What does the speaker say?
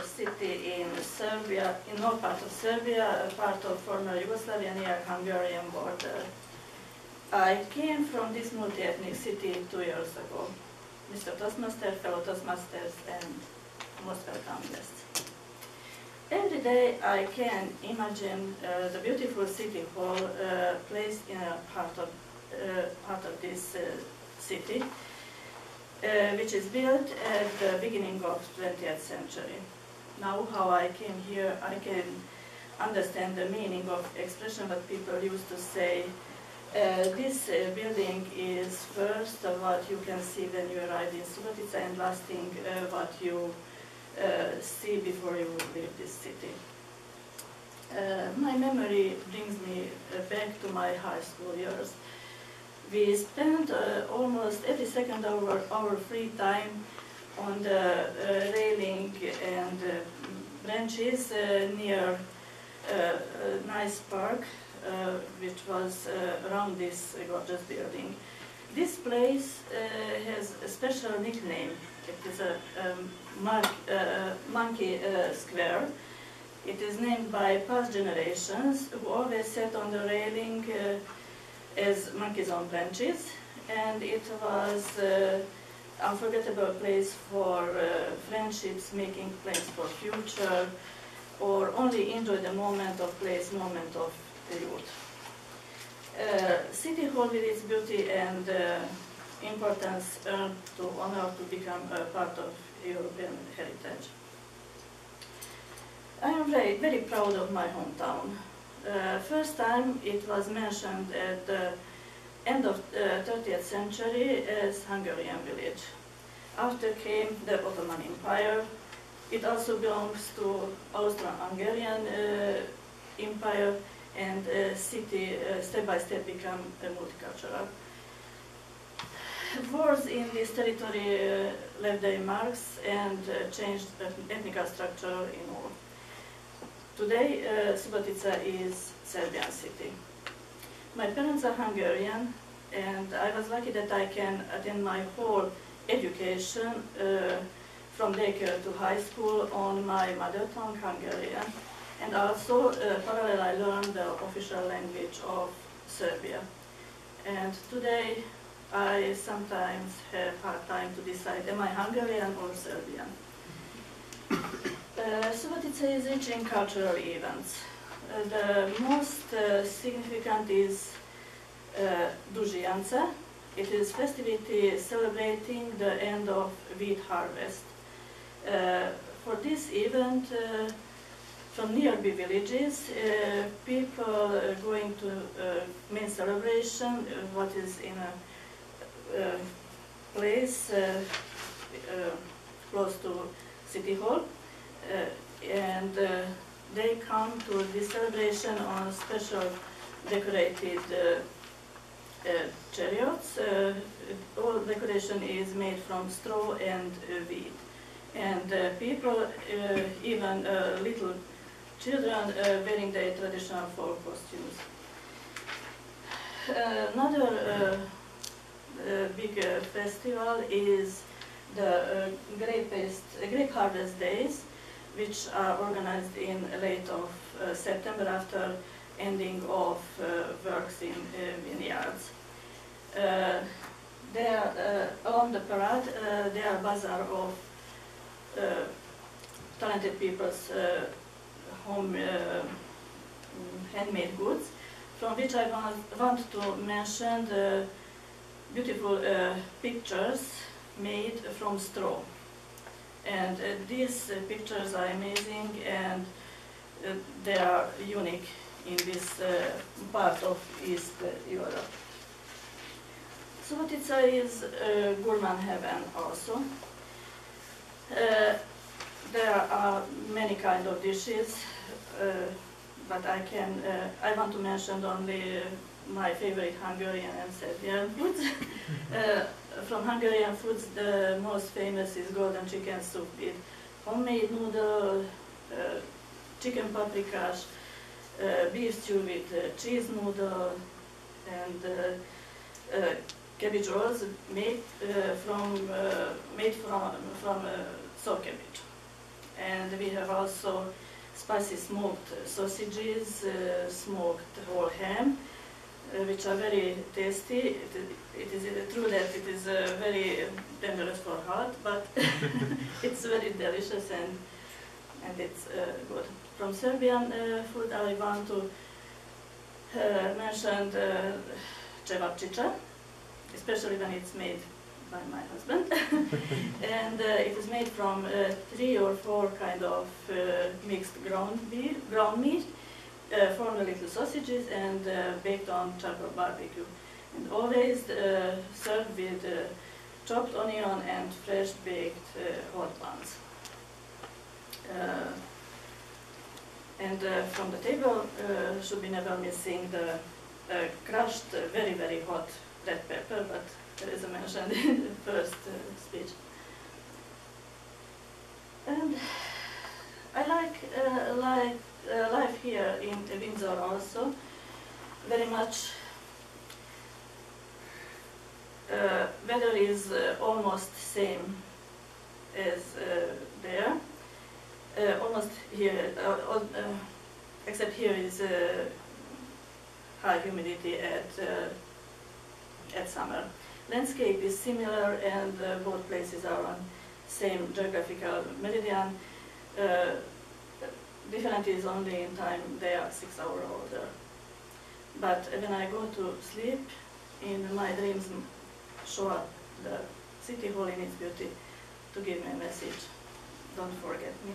city in Serbia, in north part of Serbia, a part of former Yugoslavia near Hungarian border. I came from this multi-ethnic city 2 years ago. Mr. Toastmaster, fellow Toastmasters, and most welcome guests. Every day I can imagine the beautiful city hall placed in a part of this city, which is built at the beginning of 20th century. Now how I came here, I can understand the meaning of expression that people used to say, this building is first what you can see when you arrive in Subotica, and last thing what you see before you leave this city. My memory brings me back to my high school years. We spent almost every second of our free time on the railing and benches near a nice park which was around this gorgeous building. This place has a special nickname. It is a monkey square. It is named by past generations who always sat on the railing as monkeys on branches, and it was an unforgettable place for friendships, making plans for future, or only enjoy the moment of place, moment of youth. City Hall with its beauty and importance earned to honor to become a part of European heritage. I am very proud of my hometown. First time it was mentioned at the end of the 30th century as Hungarian village. After came the Ottoman Empire. It also belongs to Austro-Hungarian Empire, and city step by step become multicultural. Wars in this territory left their marks and changed ethnic structure in all. Today, Subotica is Serbian city. My parents are Hungarian, and I was lucky that I can attend my whole education from daycare to high school on my mother tongue, Hungarian, and also parallel I learned the official language of Serbia. And today I sometimes have hard time to decide, am I Hungarian or Serbian? Subotica is rich in cultural events. The most significant is Dužijance. It is festivity celebrating the end of wheat harvest. For this event, from nearby villages, people going to main celebration, what is in a place close to City Hall, and they come to this celebration on special decorated chariots. All decoration is made from straw and wheat. And people, even little children, wearing their traditional folk costumes. Another big festival is the grape harvest days, which are organized in late of September after ending of works in vineyards. There, along the parade, there are bazaar of talented people's home handmade goods, from which I want to mention the beautiful pictures made from straw. And these pictures are amazing, and they are unique in this part of East Europe. Subotica is gourmand heaven also. There are many kinds of dishes, but I want to mention only my favorite Hungarian and Serbian foods. From Hungarian foods, the most famous is golden chicken soup with homemade noodle, chicken paprikas, beef stew with cheese noodle, and cabbage rolls made from sour cabbage. And we have also spicy smoked sausages, smoked whole ham, which are very tasty. It is true that it is very dangerous for heart, but it's very delicious and it's good. From Serbian food, I want to mention cevapcića, especially when it's made by my husband. And it is made from 3 or 4 kind of mixed ground meat, 4 little sausages, and baked on charcoal barbecue. And always served with chopped onion and fresh baked hot buns. And from the table should be never missing the crushed, very, very hot red pepper, but as I mentioned in the first speech. And I like life here in Windsor also very much. Weather is almost same as there. Almost here, except here is high humidity at summer. Landscape is similar, and both places are on same geographical meridian. Different is only in time. They are 6 hours older. But when I go to sleep, in my dreams show up the city hall in its beauty to give me a message. Don't forget me.